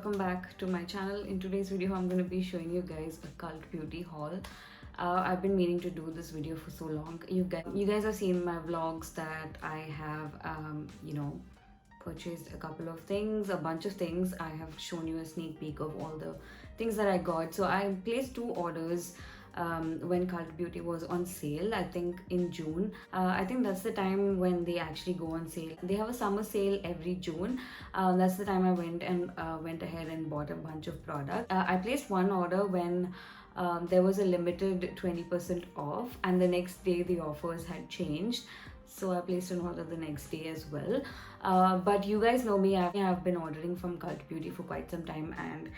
welcome back to my channel. In today's video I'm going to be showing you guys a cult beauty haul. I've been meaning to do this video for so long. You guys have seen my vlogs that I have purchased a couple of things, a bunch of things. I have shown you a sneak peek of all the things that I got. So I placed 2 orders when Cult Beauty was on sale, I think in June. I think that's the time when they actually go on sale. They have a summer sale every June. That's the time I went ahead and bought a bunch of products. I placed one order when there was a limited 20% off, and the next day the offers had changed. So I placed an order the next day as well. But you guys know me, I have been ordering from Cult Beauty for quite some time, and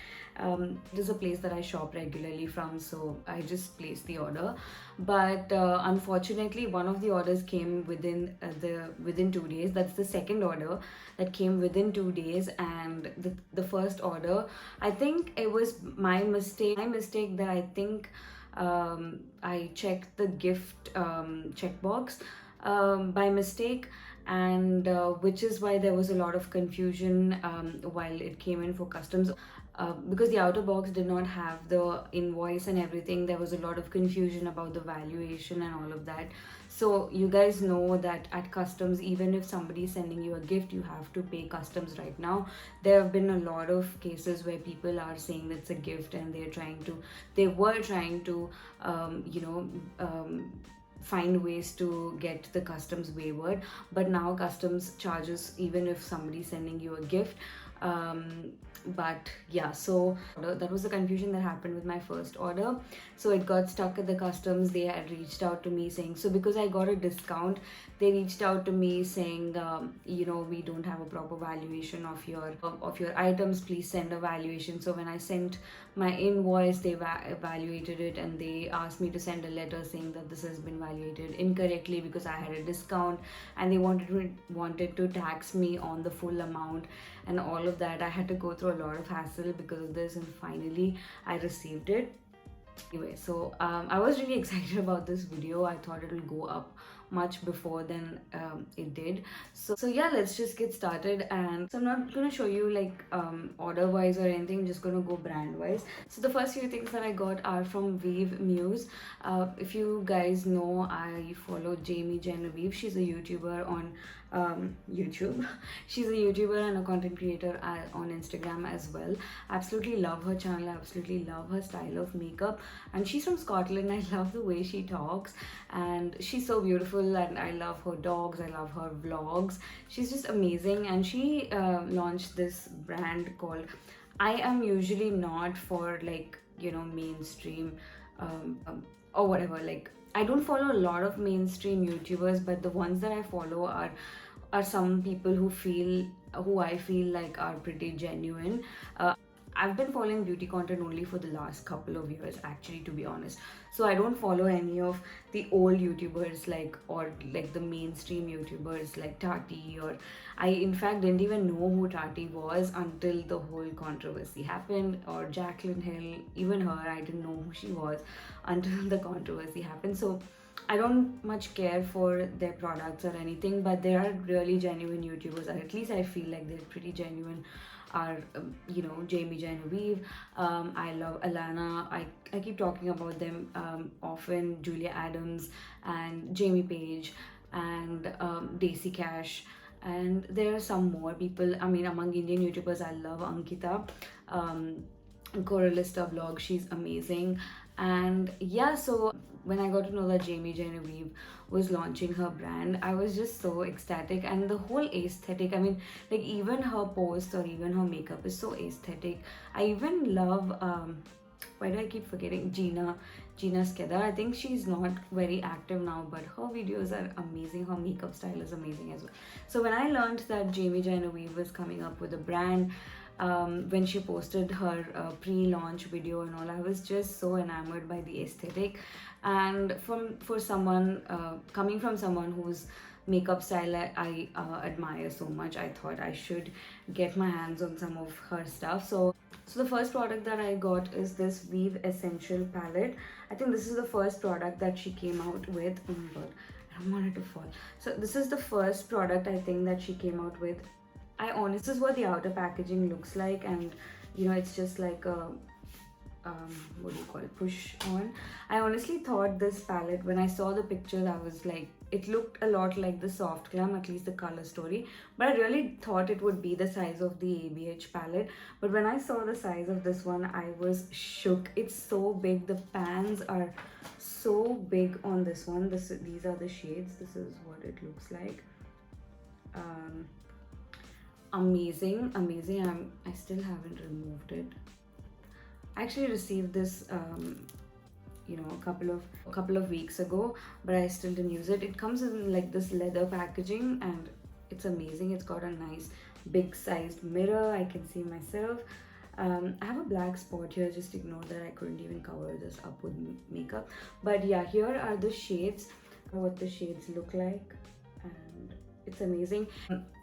it is a place that I shop regularly from, so I just placed the order. But unfortunately, one of the orders came within 2 days. That's the second order that came within 2 days, and the first order, I think it was my mistake that I think I checked the gift checkbox by mistake, and which is why there was a lot of confusion while it came in for customs. Because the outer box did not have the invoice and everything, there was a lot of confusion about the valuation and all of that. So you guys know that at customs, even if somebody is sending you a gift, you have to pay customs right now. There have been a lot of cases where people are saying that's a gift, and they were trying to find ways to get the customs waived, but now customs charges even if somebody's sending you a gift. But yeah, so that was the confusion that happened with my first order. So it got stuck at the customs. They had reached out to me saying, so because I got a discount, they reached out to me saying, we don't have a proper valuation of your items, please send a valuation. So when I sent my invoice, they evaluated it, and they asked me to send a letter saying that this has been valuated incorrectly because I had a discount, and they wanted to tax me on the full amount and all of that. I had to go through a lot of hassle because of this, and finally I received it. Anyway, so I was really excited about this video. I thought it'll go up much before than it did. So yeah, let's just get started. And so I'm not gonna show you like order wise or anything, I'm just gonna go brand wise. So the first few things that I got are from Vievemuse. If you guys know, I follow Genevieve. She's a YouTuber on YouTube. She's a YouTuber and a content creator on Instagram as well. Absolutely love her channel, absolutely love her style of makeup, and she's from Scotland. I love the way she talks, and she's so beautiful, and I love her dogs, I love her vlogs. She's just amazing, and she launched this brand called, I am usually not for like mainstream or whatever, like I don't follow a lot of mainstream YouTubers, but the ones that I follow are some people who I feel like are pretty genuine. I've been following beauty content only for the last couple of years, actually, to be honest. So I don't follow any of the old YouTubers or the mainstream YouTubers like Tati, or I in fact didn't even know who Tati was until the whole controversy happened, or Jaclyn Hill, even her, I didn't know who she was until the controversy happened. So I don't much care for their products or anything, but there are really genuine YouTubers, or at least I feel like they're pretty genuine. Are Genevieve, I love Alana, I keep talking about them often, Julia Adams and Jamie Page and Daisy Cash, and there are some more people. I mean, among Indian YouTubers, I love Ankita, Coralista vlog, she's amazing. And yeah, so when I got to know that Genevieve was launching her brand, I was just so ecstatic, and the whole aesthetic, I mean, like even her posts or even her makeup is so aesthetic. I even love why do I keep forgetting Gina Skeda? I think she's not very active now, but her videos are amazing. Her makeup style is amazing as well. So when I learned that Genevieve was coming up with a brand, when she posted her pre-launch video and all, I was just so enamored by the aesthetic. And for someone coming from someone whose makeup style I admire so much, I thought I should get my hands on some of her stuff. So the first product that I got is this VIEVE Essential palette. I think this is the first product that she came out with. Oh my god, I don't want it to fall. So this is the first product I think that she came out with. This is what the outer packaging looks like, and you know, it's just like a what do you call it, push on. I honestly thought this palette, when I saw the pictures, I was like, it looked a lot like the Soft Glam, at least the color story, but I really thought it would be the size of the ABH palette. But when I saw the size of this one, I was shook. It's so big. The pans are so big on this one. These are the shades. This is what it looks like. Amazing. I still haven't removed it. I actually received this you know, a couple of weeks ago, but I still didn't use it. It comes in like this leather packaging and it's amazing. It's got a nice big sized mirror. I can see myself. I have a black spot here, just ignore that. I couldn't even cover this up with makeup. But yeah, here are the shades, what the shades look like, and it's amazing.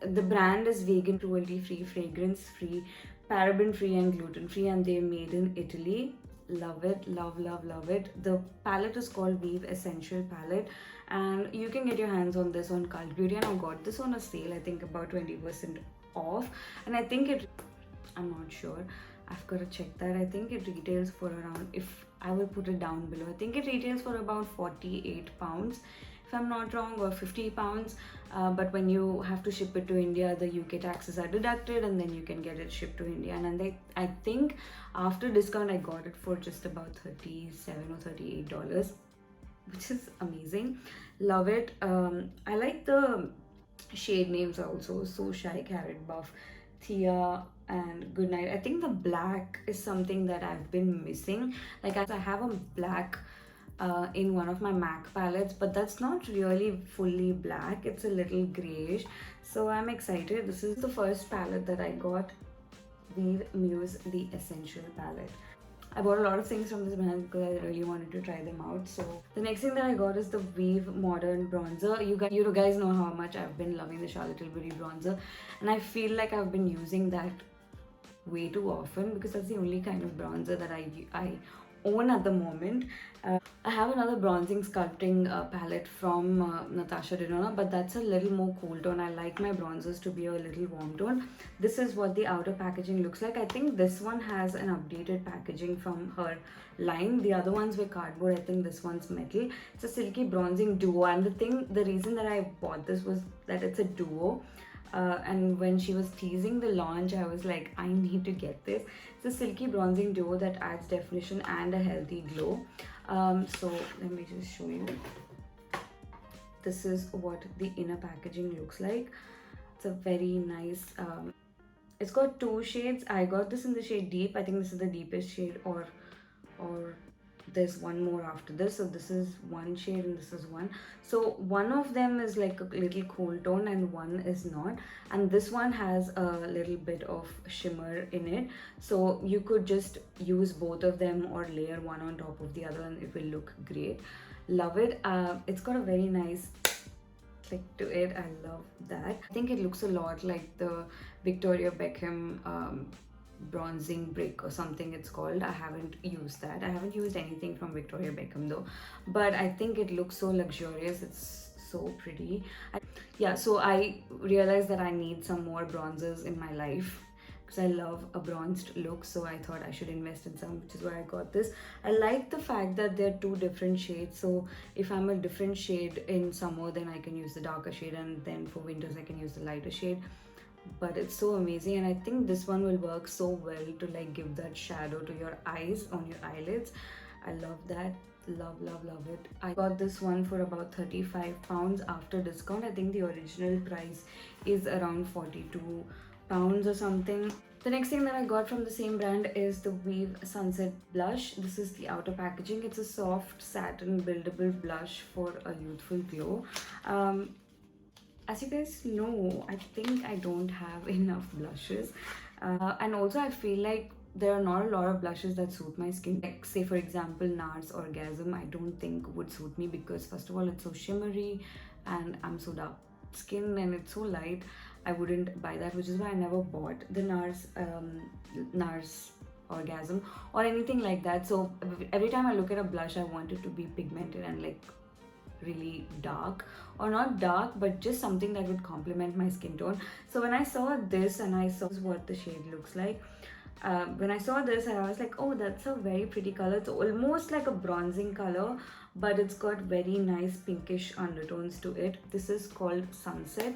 The brand is vegan, cruelty free, fragrance free, paraben free and gluten free, and they're made in Italy. Love it, love it. The palette is called VIEVE Essential Palette, and you can get your hands on this on Cult Beauty, and I got this on a sale, I think about 20% off, and I think I'm not sure, I've got to check that. I think it retails for around, if I will put it down below, I think it retails for about 48 pounds if I'm not wrong, or 50 pounds. But when you have to ship it to India, the UK taxes are deducted and then you can get it shipped to India. And I think after discount I got it for just about $37 or $38, which is amazing. Love it. I like the shade names also. So Shy, Carrot Buff, Thea, and Goodnight. I think the black is something that I've been missing. Like I have a black in one of my MAC palettes, but that's not really fully black. It's a little grayish. So I'm excited. This is the first palette that I got, Vievemuse, the Essential palette. I bought a lot of things from this brand because I really wanted to try them out. So the next thing that I got is the VIEVE Modern Bronzer. You guys know how much I've been loving the Charlotte Tilbury bronzer, and I feel like I've been using that way too often because that's the only kind of bronzer that I own at the moment. I have another bronzing sculpting palette from Natasha Denona, but that's a little more cool tone. I like my bronzers to be a little warm tone. This is what the outer packaging looks like. I think this one has an updated packaging from her line. The other ones were cardboard. I think this one's metal. It's a silky bronzing duo, and the reason that I bought this was that it's a duo. And when she was teasing the launch, I was like, I need to get this. It's a silky bronzing duo that adds definition and a healthy glow. So let me just show you. This is what the inner packaging looks like. It's a very nice, it's got two shades. I got this in the shade Deep. I think this is the deepest shade, or there's one more after this. So this is one shade and this is one. So one of them is like a little cool tone and one is not, and this one has a little bit of shimmer in it, so you could just use both of them or layer one on top of the other and it will look great. Love it. It's got a very nice click to it. I love that. I think it looks a lot like the Victoria Beckham bronzing brick or something it's called. I haven't used that. I haven't used anything from Victoria Beckham though, but I think it looks so luxurious. It's so pretty. Yeah, so I realized that I need some more bronzers in my life because I love a bronzed look, so I thought I should invest in some, which is why I got this. I like the fact that they're two different shades, so if I'm a different shade in summer, then I can use the darker shade, and then for winters I can use the lighter shade. But it's so amazing, and I think this one will work so well to like give that shadow to your eyes, on your eyelids. I love that. Love it. I got this one for about 35 pounds after discount. I think the original price is around 42 pounds or something. The next thing that I got from the same brand is the VIEVE Sunset Blush. This is the outer packaging. It's a soft satin buildable blush for a youthful glow. As you guys know, I think I don't have enough blushes, and also I feel like there are not a lot of blushes that suit my skin. Like say for example NARS Orgasm, I don't think would suit me because first of all it's so shimmery and I'm so dark skin and it's so light. I wouldn't buy that, which is why I never bought the NARS Orgasm or anything like that. So every time I look at a blush, I want it to be pigmented and like really dark, or not dark but just something that would complement my skin tone. So when I saw this and I saw what the shade looks like, when I saw this, I was like, oh, that's a very pretty color. It's almost like a bronzing color, but it's got very nice pinkish undertones to it. This is called Sunset,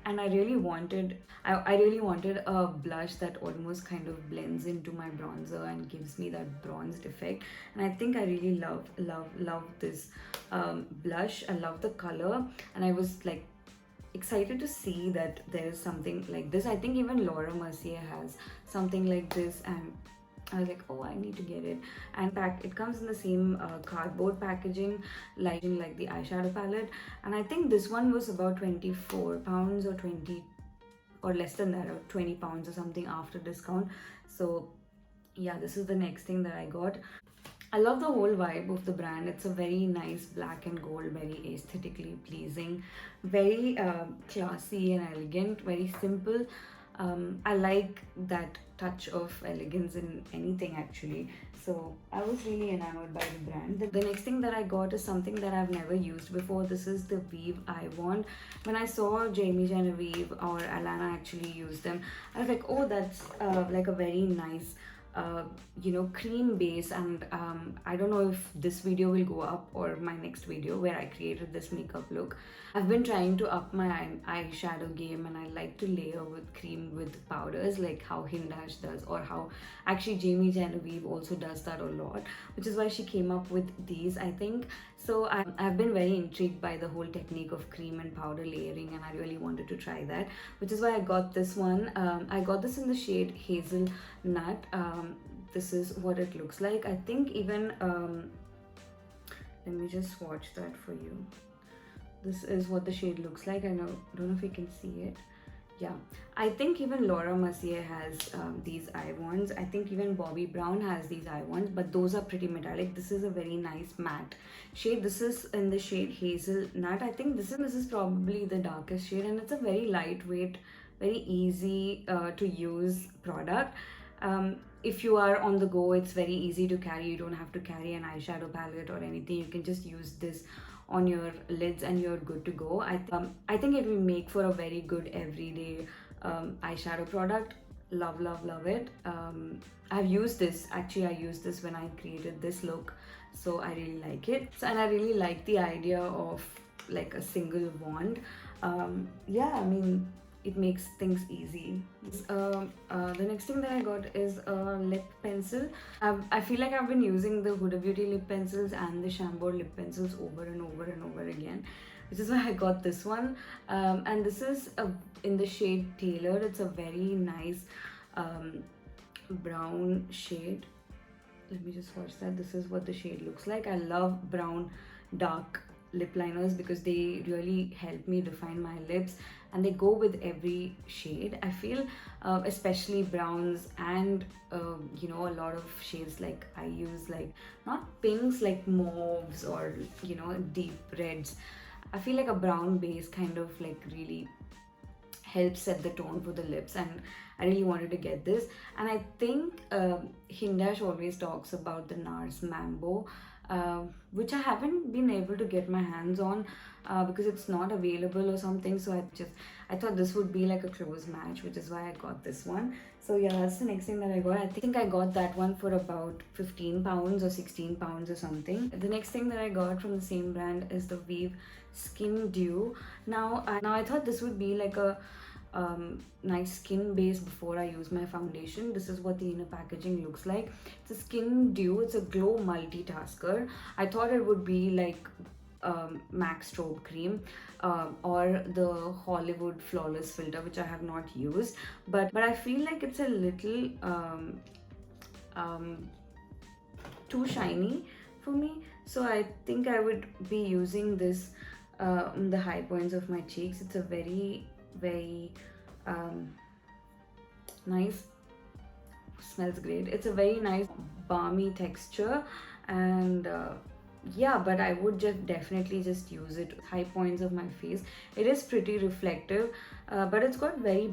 and I really wanted a blush that almost kind of blends into my bronzer and gives me that bronzed effect. And I think I really love this blush. I love the color, and I was like excited to see that there is something like this. I think even Laura Mercier has something like this, and I was like, oh, I need to get it. And it comes in the same cardboard packaging like the eyeshadow palette, and I think this one was about 24 pounds or 20 or less than that, or 20 pounds or something after discount. So yeah, this is the next thing that I got. I love the whole vibe of the brand. It's a very nice black and gold, very aesthetically pleasing, very classy and elegant, very simple. I like that touch of elegance in anything actually. So I was really enamored by the brand. The next thing that I got is something that I've never used before. This is the VIEVE Eye Wand. When I saw Genevieve or Alana actually use them, I was like, oh, that's like a very nice cream base. And I don't know if this video will go up or my next video where I created this makeup look. I've been trying to up my eyeshadow game, and I like to layer with cream with powders, like how Hindash does, or how actually Genevieve also does that a lot, which is why she came up with these, I think. So I've been very intrigued by the whole technique of cream and powder layering, and I really wanted to try that, which is why I got this one. I got this in the shade Hazelnut. This is what it looks like. I think even let me just swatch that for you. This is what the shade looks like. I don't know if you can see it. Yeah, I think even Laura Mercier has these eye wands. I think even Bobbi Brown has these eye wands, but those are pretty metallic. This is a very nice matte shade. This is in the shade Hazelnut. I think this is probably the darkest shade, and it's a very lightweight, very easy to use product. If you are on the go, it's very easy to carry. You don't have to carry an eyeshadow palette or anything. You can just use this on your lids and you're good to go. I think it will make for a very good everyday eyeshadow product. Love it. I've used this, actually I used this when I created this look, so I really like it. And I really like the idea of like a single wand. Yeah, I mean, it makes things easy. The next thing that I got is a lip pencil. I feel like I've been using the Huda Beauty lip pencils and the Chambord lip pencils over and over again, which is why I got this one. And this is in the shade Tailored. It's a very nice brown shade. Let me just swatch that. This is what the shade looks like. I love brown dark lip liners because they really help me define my lips, and they go with every shade. I feel especially browns and a lot of shades, like I use like not pinks, like mauves or deep reds. I feel like a brown base kind of like really helps set the tone for the lips, and I really wanted to get this. And I think Hindash always talks about the NARS Mambo, which I haven't been able to get my hands on because it's not available or something. So I thought this would be like a close match, which is why I got this one. So yeah, that's the next thing that I got. I think I got that one for about 15 pounds or 16 pounds or something. The next thing that I got from the same brand is the VIEVE Skin Dew. Now I thought this would be like a nice skin base before I use my foundation. This is what the inner packaging looks like. It's a skin dew. It's a glow multitasker. I thought it would be like MAC strobe cream or the Hollywood flawless filter, which I have not used, but I feel like it's a little too shiny for me. So I think I would be using this on the high points of my cheeks. It's a very nice, smells great. It's a very nice balmy texture, and yeah, but I would definitely just use it high points of my face. It is pretty reflective, but it's got very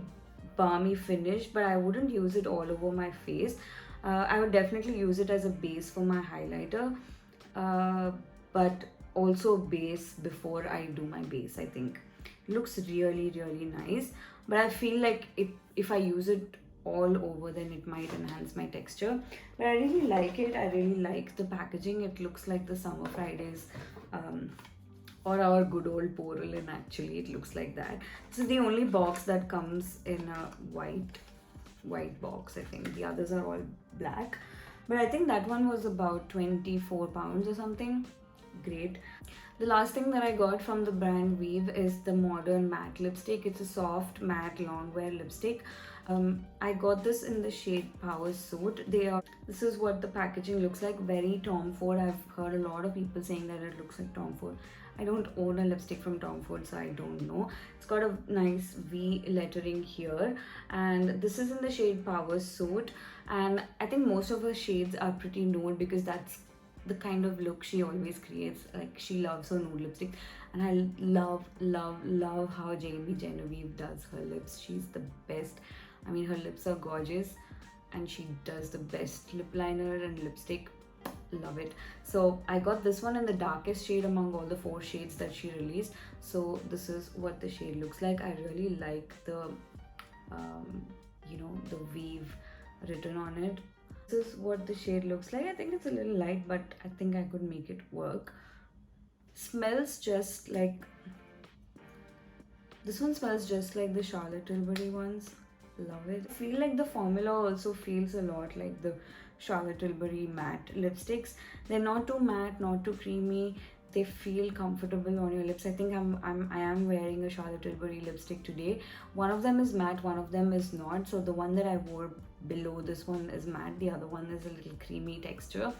balmy finish, but I wouldn't use it all over my face. I would definitely use it as a base for my highlighter, but also base before I do my base. I think looks really nice, but I feel like if I use it all over, then it might enhance my texture. But I really like it. I really like the packaging. It looks like the Summer Fridays or our good old Porcelain. Actually, it looks like that. This is the only box that comes in a white box. I think the others are all black, but I think that one was about 24 pounds or something. Great. The last thing that I got from the brand VIEVE is the Modern Matte Lipstick. It's a soft matte long wear lipstick. I got this in the shade Power Suit. This is what the packaging looks like. Very Tom Ford. I've heard a lot of people saying that it looks like Tom Ford. I don't own a lipstick from Tom Ford, so I don't know. It's got a nice V lettering here, and this is in the shade Power Suit. And I think most of her shades are pretty nude because that's the kind of look she always creates. Like, she loves her nude lipstick, and I love how Genevieve does her lips. She's the best. I mean, her lips are gorgeous, and she does the best lip liner and lipstick. Love it. So I got this one in the darkest shade among all the 4 shades that she released. So this is what the shade looks like. I really like the you know, the VIEVE written on it. This is what the shade looks like. I think it's a little light, but I think I could make it work. Smells just like, this one smells just like the Charlotte Tilbury ones. Love it. I feel like the formula also feels a lot like the Charlotte Tilbury matte lipsticks. They're not too matte, not too creamy. They feel comfortable on your lips. I think I am wearing a Charlotte Tilbury lipstick today. One of them is matte, one of them is not. So the one that I wore below this one is matte. The other one is a little creamy texture.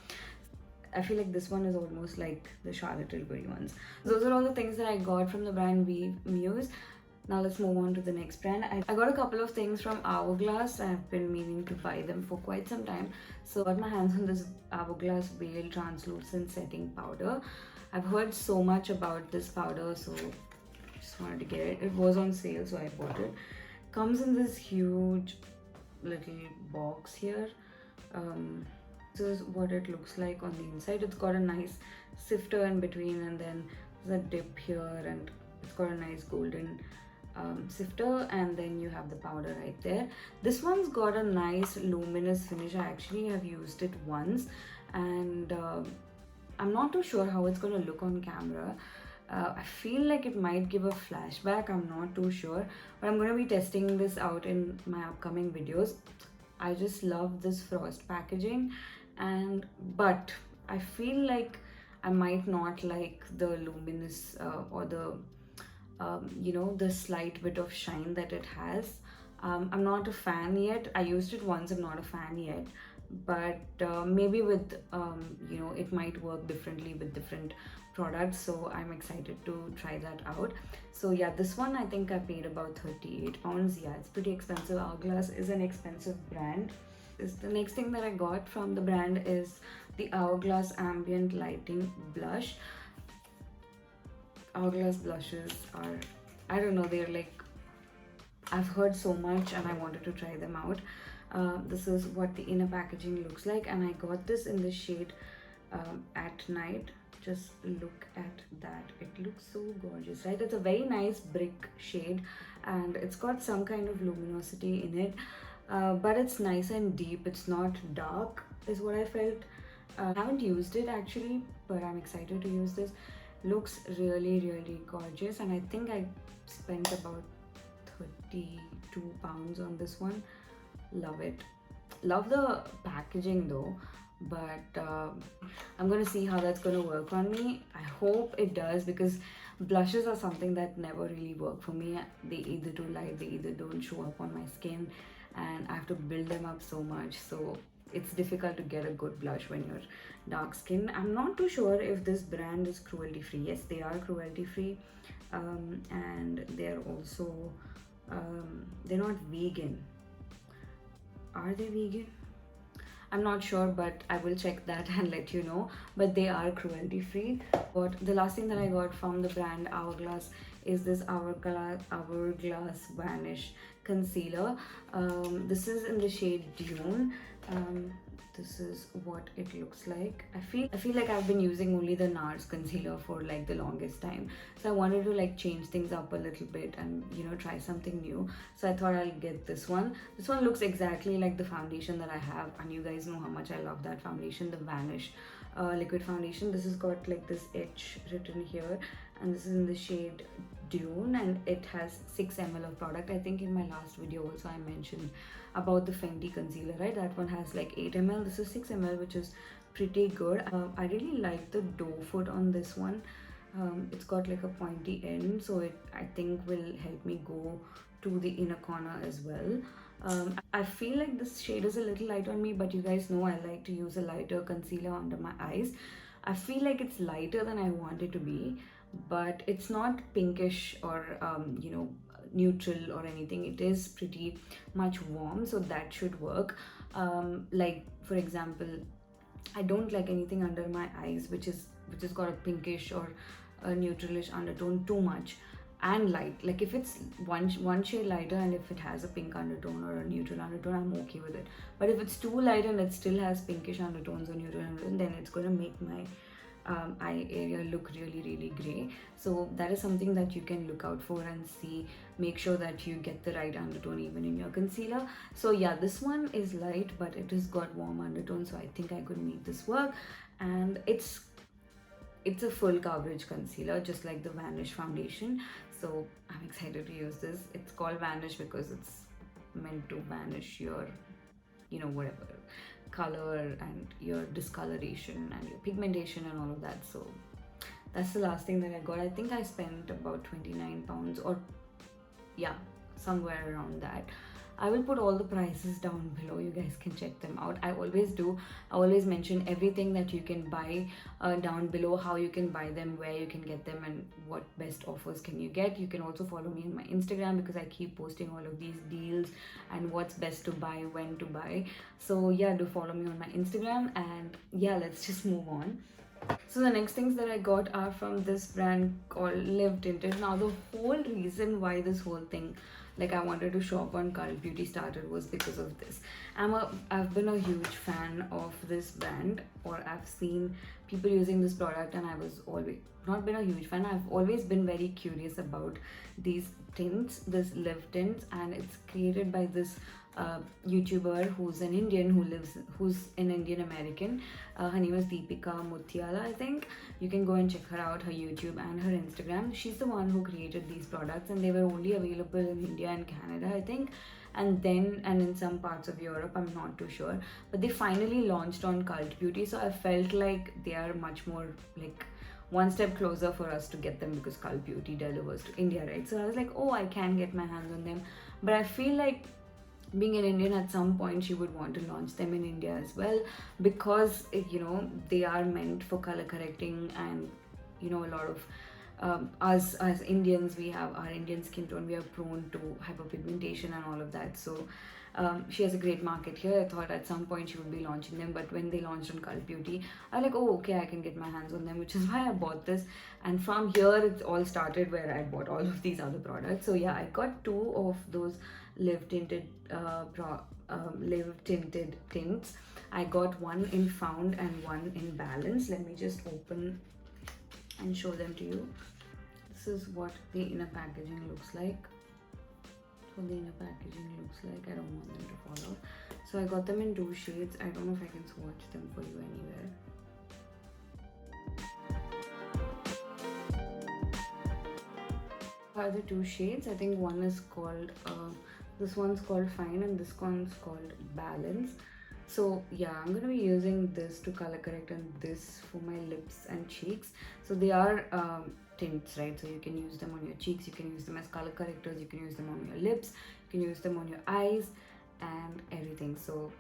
I feel like this one is almost like the Charlotte Tilbury ones. Those are all the things that I got from the brand Vievemuse. Now let's move on to the next brand. I got a couple of things from Hourglass. I've been meaning to buy them for quite some time. So I got my hands on this Hourglass Veil Translucent Setting Powder. I've heard so much about this powder, so I just wanted to get it. It was on sale, so I bought it. Comes in this huge little box here. This is what it looks like on the inside. It's got a nice sifter in between, and then there's a dip here, and it's got a nice golden sifter, and then you have the powder right there. This one's got a nice luminous finish. I actually have used it once, and I'm not too sure how it's going to look on camera. I feel like it might give a flashback. I'm not too sure, but I'm going to be testing this out in my upcoming videos. I just love this frost packaging, but I feel like I might not like the luminous or the you know, the slight bit of shine that it has. I'm not a fan yet. I used it once. I'm not a fan yet, but maybe with you know, it might work differently with different products, so I'm excited to try that out. So yeah, this one I think I paid about 38 pounds. Yeah, it's pretty expensive. Hourglass is an expensive brand. The next thing that I got from the brand is the Hourglass Ambient Lighting Blush. Hourglass blushes are, I don't know, they're like, I've heard so much and I wanted to try them out. This is what the inner packaging looks like, and I got this in the shade At Night. Just look at that. It looks so gorgeous, right? It's a very nice brick shade, and it's got some kind of luminosity in it, but it's nice and deep. It's not dark is what I felt. I haven't used it actually, but I'm excited to use this. Looks really gorgeous, and I think I spent about 32 pounds on this one. Love it. Love the packaging though, but I'm gonna see how that's gonna work on me. I hope it does, because blushes are something that never really work for me. They either too light, they either don't show up on my skin, and I have to build them up so much, so it's difficult to get a good blush when you're dark skin. I'm not too sure if this brand is cruelty free. Yes, they are cruelty free, and they're also they're not vegan. Are they vegan? I'm not sure, but I will check that and let you know. But they are cruelty free. But the last thing that I got from the brand Hourglass is this Hourglass Vanish concealer. This is in the shade Dune. this is what it looks like. I feel like I've been using only the NARS concealer for like the longest time, so I wanted to like change things up a little bit and, you know, try something new. So I thought I'll get this one. This one looks exactly like the foundation that I have, and you guys know how much I love that foundation, the Vanish liquid foundation. This has got like this H written here, and this is in the shade Dune, and it has 6 ml of product. I think in my last video also I mentioned about the Fenty concealer, right? That one has like 8 ml. This is 6 ml, which is pretty good. I really like the doe foot on this one. It's got like a pointy end, so it, I think, will help me go to the inner corner as well. I feel like this shade is a little light on me, but you guys know I like to use a lighter concealer under my eyes. I feel like it's lighter than I want it to be, but it's not pinkish or you know, neutral or anything. It is pretty much warm, so that should work. Like for example, I don't like anything under my eyes which is got a pinkish or a neutralish undertone too much, and light. Like if it's one shade lighter and if it has a pink undertone or a neutral undertone, I'm okay with it. But if it's too light and it still has pinkish undertones or neutral undertones, then it's going to make my eye area look really gray. So that is something that you can look out for and see. Make sure that you get the right undertone even in your concealer. So yeah, this one is light, but it has got warm undertone, so I think I could make this work. And it's a full coverage concealer, just like the Vanish foundation. So I'm excited to use this. It's called Vanish because it's meant to vanish your, you know, whatever color and your discoloration and your pigmentation and all of that. So that's the last thing that I got. I think I spent about 29 pounds, or yeah, somewhere around that. I will put all the prices down below. You guys can check them out. I always do. I always mention everything that you can buy down below, how you can buy them, where you can get them, and what best offers can you get. You can also follow me on my Instagram because I keep posting all of these deals and what's best to buy, when to buy. So yeah, do follow me on my Instagram, and yeah, let's just move on. So the next things that I got are from this brand called Live Tinted. Now the whole reason why this whole thing, like I wanted to shop on Cult Beauty, started was because of this. I've been a huge fan of this brand, or I've seen people using this product, and I was always not been a huge fan. I've always been very curious about these tints, this Live tints, and it's created by this YouTuber who's an Indian who's an Indian American. Her name is Deepica Mutyala, I think. You can go and check her out, her YouTube and her Instagram. She's the one who created these products, and they were only available in India and Canada, I think, and in some parts of Europe, I'm not too sure. But they finally launched on Cult Beauty, so I felt like they are much more like one step closer for us to get them, because Cult Beauty delivers to India, right? So I was like, oh, I can get my hands on them. But I feel like, being an Indian, at some point she would want to launch them in India as well, because you know, they are meant for color correcting, and you know, a lot of us as Indians, we have our Indian skin tone, we are prone to hyperpigmentation and all of that. So she has a great market here. I thought at some point she would be launching them, but when they launched on Cult Beauty, I was like, oh, okay, I can get my hands on them, which is why I bought this. And from here it all started, where I bought all of these other products. So yeah, I got 2 of those Live Tinted tints. I got one in Found and one in Balance. Let me just open and show them to you. This is what the inner packaging looks like. So the inner packaging looks like, I don't want them to fall out. So I got them in 2 shades. I don't know if I can swatch them for you anywhere. Are the 2 shades? I think one is called this one's called Fine and this one's called Balance. So yeah, I'm gonna be using this to color correct and this for my lips and cheeks. So they are tints, right? So you can use them on your cheeks, you can use them as color correctors, you can use them on your lips, you can use them on your eyes and everything. So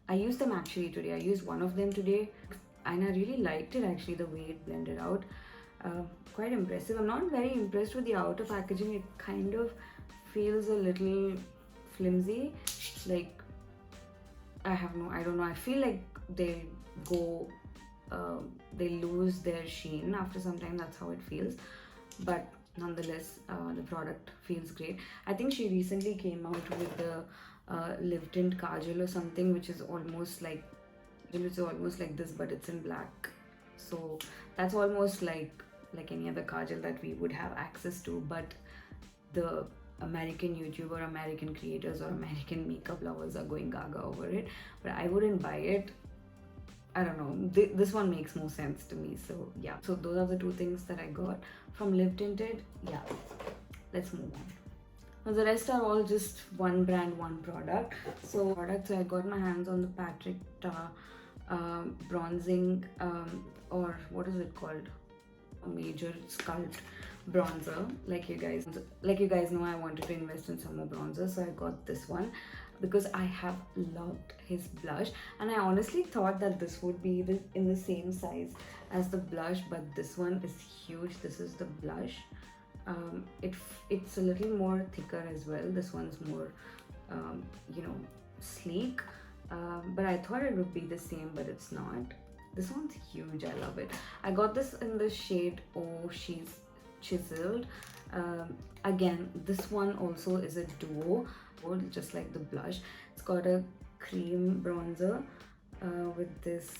I used them actually today. I used one of them today, and I really liked it actually, the way it blended out. Quite impressive. I'm not very impressed with the outer packaging. It kind of feels a little flimsy. Like, I don't know. I feel like they lose their sheen after some time. That's how it feels. But nonetheless, the product feels great. I think she recently came out with the Live Tint Kajal or something, which is almost like It's almost like this, but it's in black. So that's almost like any other kajal that we would have access to, but the American YouTuber, American creators, or American makeup lovers are going gaga over it. But I wouldn't buy it. I don't know. This one makes more sense to me. So yeah. So those are the two things that I got from Live Tinted. Yeah. Let's move on. Now the rest are all just one brand, one product. So products, I got my hands on the Patrick Ta bronzing, or what is it called? A major Sculpt bronzer. Like you guys know, I wanted to invest in some more bronzer, so I got this one because I have loved his blush, and I honestly thought that this would be in the same size as the blush, but this one is huge. This is the blush. It's a little more thicker as well. This one's more sleek, but I thought it would be the same, but it's not. This one's huge. I love it. I got this in the shade Oh She's Chiseled. Again, this one also is a duo, just like the blush. It's got a cream bronzer with this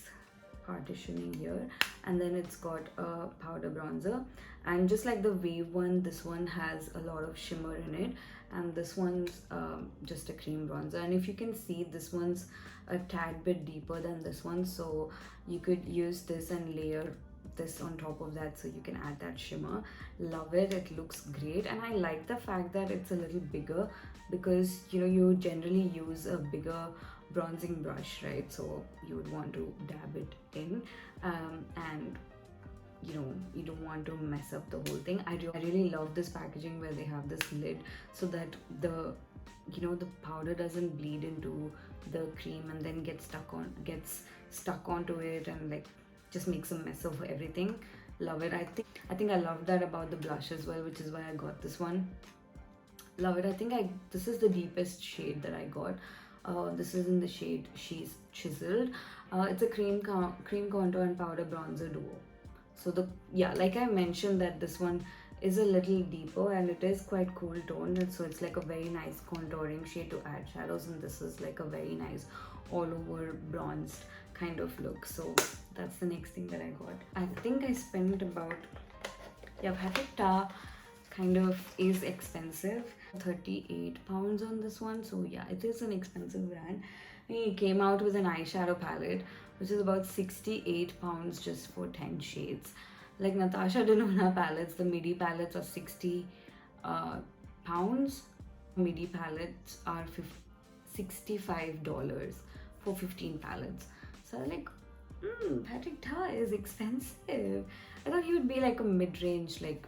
partitioning here, and then it's got a powder bronzer, and just like the Vieve one, this one has a lot of shimmer in it, and this one's just a cream bronzer. And if you can see, this one's a tad bit deeper than this one, so you could use this and layer this on top of that, so you can add that shimmer. Love it. It looks great, and I like the fact that it's a little bigger, because you generally use a bigger bronzing brush, right? So you would want to dab it in, and you don't want to mess up the whole thing. I really love this packaging where they have this lid, so that the powder doesn't bleed into the cream and then gets stuck onto it, and like just makes a mess of everything. Love it. I think I love that about the blush as well, which is why I got this one. Love it. This is the deepest shade that I got. This is in the shade She's Chiseled. It's a cream contour and powder bronzer duo. So like I mentioned, that this one is a little deeper and it is quite cool toned, so it's like a very nice contouring shade to add shadows, and this is like a very nice all over bronzed kind of look. So that's the next thing that I got. I think I spent about, Patrick Ta kind of is expensive, 38 pounds on this one. So yeah, it is an expensive brand. He came out with an eyeshadow palette which is about 68 pounds just for 10 shades. Like Natasha Denona palettes, the midi palettes are 60 pounds. Midi palettes are $65 for 15 palettes. So like, Patrick Ta is expensive. I thought he would be like a mid-range, like,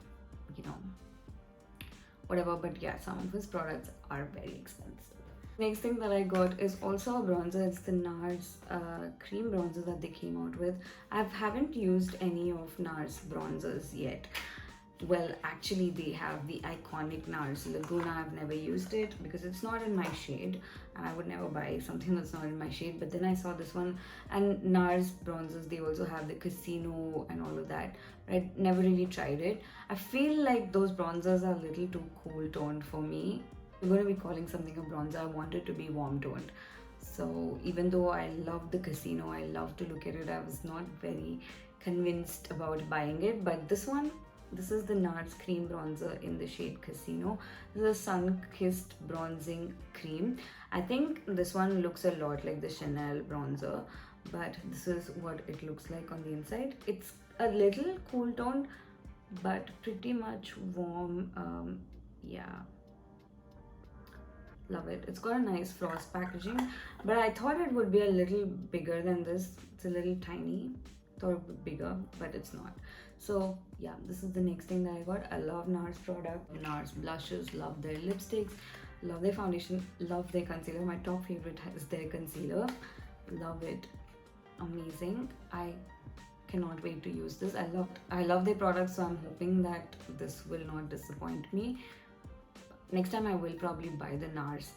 whatever, but yeah, some of his products are very expensive. Next thing that I got is also a bronzer. It's the NARS cream bronzer that they came out with. I haven't used any of NARS bronzers yet. Well, actually they have the iconic NARS Laguna. I've never used it because it's not in my shade, and I would never buy something that's not in my shade. But then I saw this one, and NARS bronzers, they also have the Casino and all of that. I never really tried it. I feel like those bronzers are a little too cool toned for me. I'm going to be calling something a bronzer, I want it to be warm toned. So even though I love the Casino, I love to look at it, I was not very convinced about buying it. But this one, this is the NARS cream bronzer in the shade Casino. This is a sun-kissed bronzing cream. I think this one looks a lot like the Chanel bronzer, but this is what it looks like on the inside. It's a little cool toned, but pretty much warm. Yeah. Love it. It's got a nice floss packaging, but I thought it would be a little bigger than this. It's a little tiny. Thought it would be bigger, but it's not. So yeah, this is the next thing that I got. I love NARS product, NARS blushes, love their lipsticks, love their foundation, love their concealer. My top favorite is their concealer. Love it. Amazing. I cannot wait to use this. I love their products, so I'm hoping that this will not disappoint me. Next time I will probably buy the NARS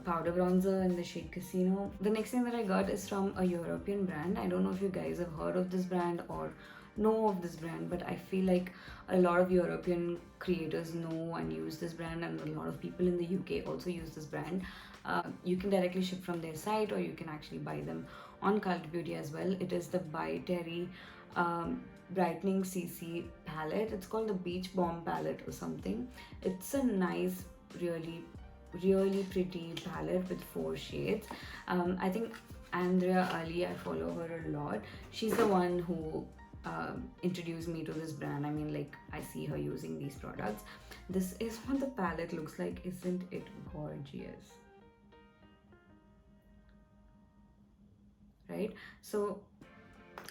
powder bronzer in the shade Casino. The next thing that I got is from a European brand. I don't know if you guys have heard of this brand or know of this brand, but I feel like a lot of European creators know and use this brand, and a lot of people in the UK also use this brand. You can directly ship from their site, or you can actually buy them on Cult Beauty as well. It is the By Terry Brightening CC palette. It's called the Beach Bomb palette or something. It's a nice, really pretty palette with 4 shades. I think Andrea Ali, I follow her a lot. She's the one who introduced me to this brand. I mean, like, I see her using these products. This is what the palette looks like. Isn't it gorgeous? Right? So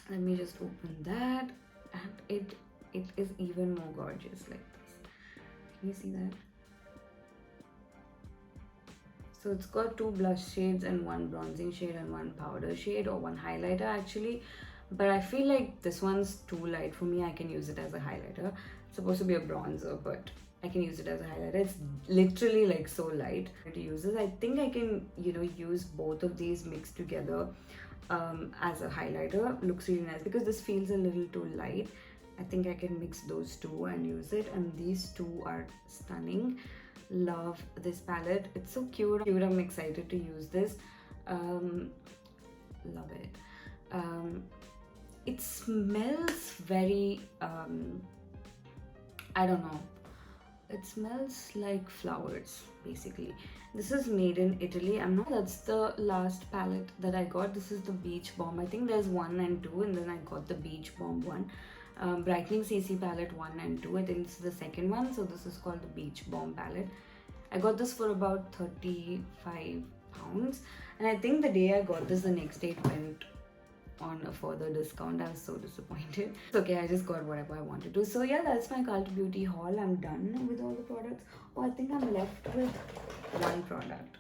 let me just open that, and it is even more gorgeous like this. Can you see that? So it's got 2 blush shades and 1 bronzing shade and 1 powder shade, or 1 highlighter actually. But I feel like this one's too light for me. I can use it as a highlighter. It's supposed to be a bronzer, but I can use it as a highlighter. It's literally like so light to use this. I think I can, you know, use both of these mixed together as a highlighter. Looks really nice because this feels a little too light. I think I can mix those two and use it, and these two are stunning. Love this palette. It's so cute. I'm excited to use this. Love it. It smells very I don't know, it smells like flowers basically. This is made in Italy. That's the last palette that I got. This is the Beach Bomb. I think there's 1 and 2, and then I got the Beach Bomb one. Brightening CC palette 1 and 2. I think it's the second one, so this is called the Beach Bomb palette. I got this for about 35 pounds, and I think the day I got this, the next day it went on a further discount. I was so disappointed. It's okay, I just got whatever I wanted to. So yeah, that's my Cult Beauty haul. I'm done with all the products. Oh, I think I'm left with 1 product.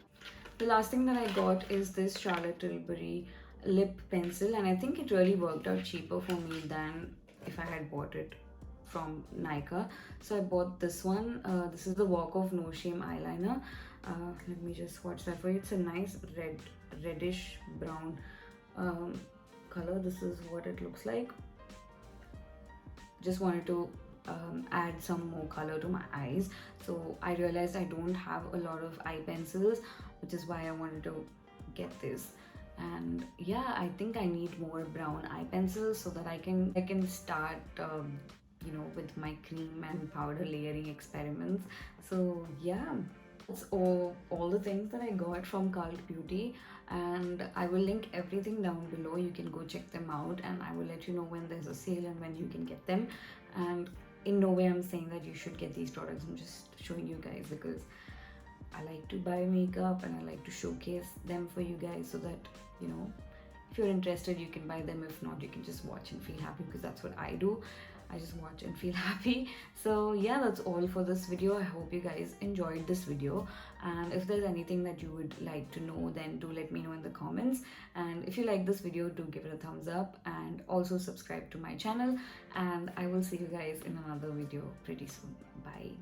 The last thing that I got is this Charlotte Tilbury lip pencil, and I think it really worked out cheaper for me than if I had bought it from Nykaa. So I bought this one. This is the Walk of No Shame eyeliner. Let me just swatch that for you. It's a nice reddish brown color. This is what it looks like. Just wanted to add some more color to my eyes. So I realized I don't have a lot of eye pencils, which is why I wanted to get this. And yeah, I think I need more brown eye pencils so that I can start you know, with my cream and powder layering experiments. So yeah, that's all the things that I got from Cult Beauty, and I will link everything down below. You can go check them out, and I will let you know when there's a sale and when you can get them. And in no way I'm saying that you should get these products. I'm just showing you guys because I like to buy makeup and I like to showcase them for you guys, so that, you know, if you're interested you can buy them. If not, you can just watch and feel happy, because that's what I do. I just watch and feel happy. So yeah, that's all for this video. I hope you guys enjoyed this video, and if there's anything that you would like to know, then do let me know in the comments. And if you like this video, do give it a thumbs up, and also subscribe to my channel, and I will see you guys in another video pretty soon. Bye.